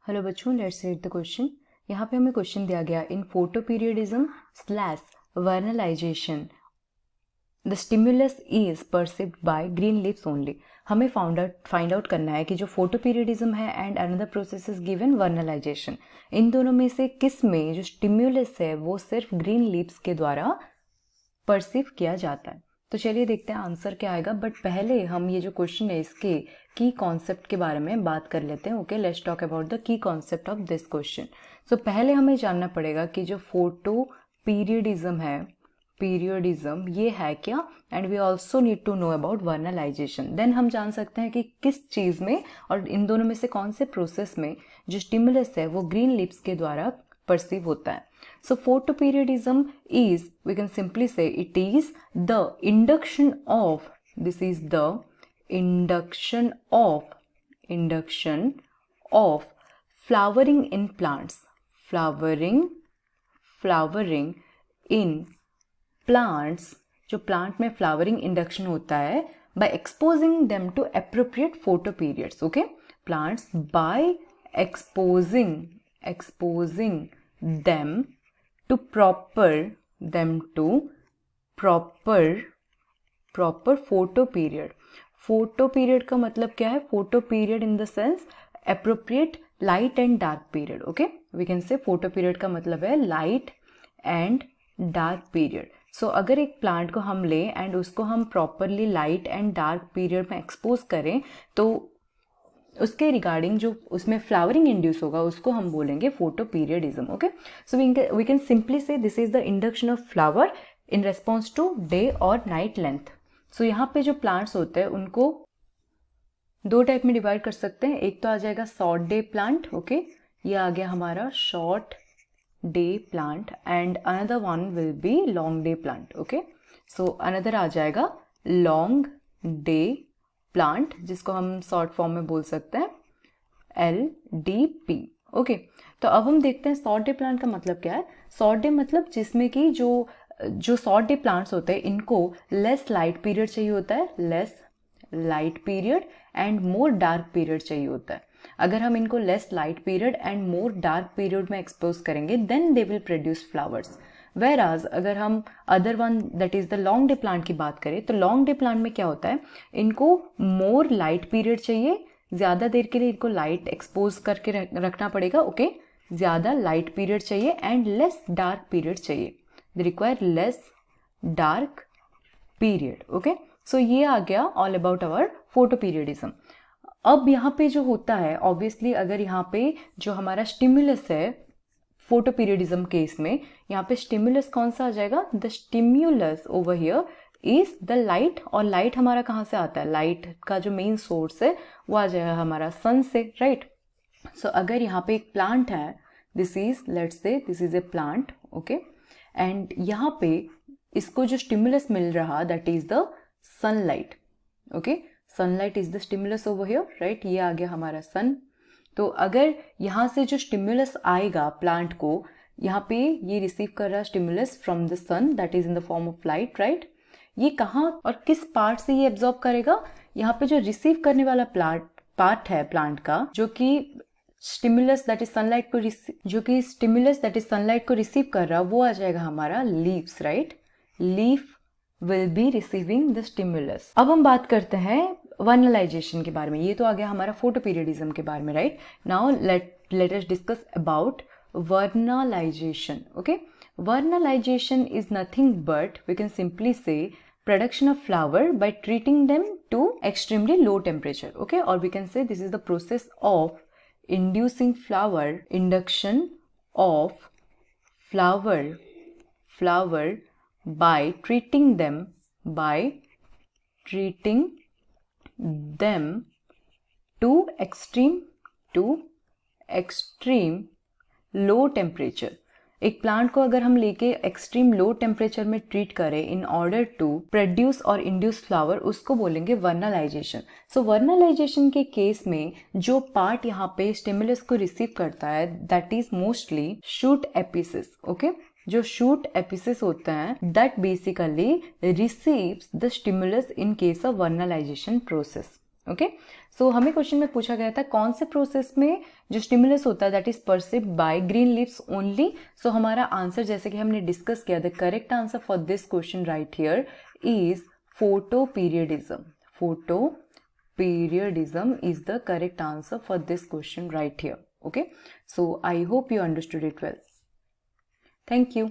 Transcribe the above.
Hello बच्चों, let's read the question. यहाँ पे हमें क्वेश्चन दिया गया in photoperiodism slash vernalization the stimulus is perceived by green leaves only. हमें फाइंड आउट करना है कि जो फोटोपीरियडिज्म है and another process is given vernalization, इन दोनों में से किस में जो स्टिम्युलस है वो सिर्फ ग्रीन लीव्स के द्वारा परसीव किया जाता है। तो चलिए देखते हैं आंसर क्या आएगा, बट पहले हम ये जो क्वेश्चन है इसके की कॉन्सेप्ट के बारे में बात कर लेते हैं। Okay, let's talk about the key concept of this question. So पहले हमें जानना पड़ेगा कि जो फोटो पीरियडिज्म है, पीरियडिज्म ये है क्या, and we also need to know about vernalisation. Then हम जान सकते हैं कि किस चीज़ में और इन दोनों में से कौन से प्रोसेस में जो स्टिमुलस है वो ग्रीन लीव्स के द्वारा परसीव होता है। So photoperiodism is, we can simply say it is the induction of, this is the induction of flowering in plants, flowering in plants, जो plant में flowering induction होता है by exposing them to appropriate photoperiods. Okay, plants by exposing them to proper photo period. Photo period का मतलब क्या है? Photo period in the sense appropriate light and dark period. Okay, we can say photo period का मतलब है light and dark period. So अगर एक plant को हम लें एंड उसको हम properly light and dark period में एक्सपोज करें तो उसके रिगार्डिंग जो उसमें फ्लावरिंग इंड्यूस होगा उसको हम बोलेंगे photoperiodism. Okay, so we can simply say this is the induction of flower in response to day और नाइट लेंथ. सो यहाँ पे जो प्लांट्स होते हैं उनको दो टाइप में डिवाइड कर सकते हैं. एक तो आ जाएगा शॉर्ट डे प्लांट. ओके, ये आ गया हमारा short day plant and another one will be long day plant. Okay, so another आ जाएगा लॉन्ग डे प्लांट जिसको हम शॉर्ट फॉर्म में बोल सकते हैं LDP. ओके, तो अब हम देखते हैं शॉर्ट डे प्लांट का मतलब क्या है. शॉर्ट डे मतलब जिसमें कि जो शॉर्ट डे प्लांट्स होते हैं इनको लेस लाइट पीरियड चाहिए होता है, less light period and more dark period चाहिए होता है. अगर हम इनको less light period and more dark period में एक्सपोज करेंगे then they will produce flowers. Whereas अगर हम other one that is the long day plant की बात करें तो लॉन्ग डे प्लांट में क्या होता है, इनको मोर लाइट पीरियड चाहिए, ज़्यादा देर के लिए इनको लाइट एक्सपोज करके रखना पड़ेगा. ओके, ज़्यादा लाइट पीरियड चाहिए एंड लेस डार्क पीरियड चाहिए. They require less dark period. Okay, so ये आ गया all about our photoperiodism. अब यहाँ पे जो होता है ऑब्वियसली अगर यहाँ पे जो हमारा स्टिमुलस है फोटो पीरियडिज्म केस में यहाँ पे स्टिमुलस कौन सा आ जाएगा, the stimulus over here is the light. और लाइट हमारा कहाँ से आता है, लाइट का जो मेन सोर्स है वो आ जाएगा हमारा सन से, राइट. सो अगर यहाँ पे एक प्लांट है, this is let's say this is a plant. Okay, and यहाँ पे इसको जो स्टिमुलस मिल रहा that is the sunlight. Okay, sunlight is the stimulus over here, right. ये आ गया हमारा सन. तो अगर यहाँ से जो स्टिमुलस आएगा प्लांट को, यहाँ पे ये रिसीव कर रहा है stimulus from the sun that is in the form of light, right. ये कहाँ और किस पार्ट से ये एब्जॉर्ब करेगा, यहाँ पे जो रिसीव करने वाला पार्ट है प्लांट का जो कि स्टिमुलस दैट इज सनलाइट को रिसीव कर रहा वो आ जाएगा हमारा leaves, right. Leaf will be receiving the stimulus. अब हम बात करते हैं वर्नलाइजेशन के बारे में. ये तो आ गया हमारा फोटो पीरियडिज्म के बारे में, right. Now let us discuss about vernalisation. Okay, vernalisation is nothing but we can simply say production of flower by treating them to extremely low temperature. Okay, or we can say this is the process of inducing induction of flower by treating them to extreme low temperature. एक plant को अगर हम लेके extreme low temperature में treat करें in order to produce और induce flower, उसको बोलेंगे वर्नलाइजेशन. सो वर्नलाइजेशन के केस में जो पार्ट यहाँ पे स्टिमुलस को रिसीव करता है that is mostly shoot apices. Okay, जो शूट एपिसिस होता है that basically receives the stimulus in case of vernalization process. Okay. So हमें क्वेश्चन में पूछा गया था कौन से प्रोसेस में जो स्टिमुलस होता है that is perceived by green leaves only. So हमारा आंसर जैसे कि हमने डिस्कस किया, the correct answer for this question right here is photoperiodism. Photoperiodism is the correct answer for this question right here. Okay, so I hope you understood it well. Thank you.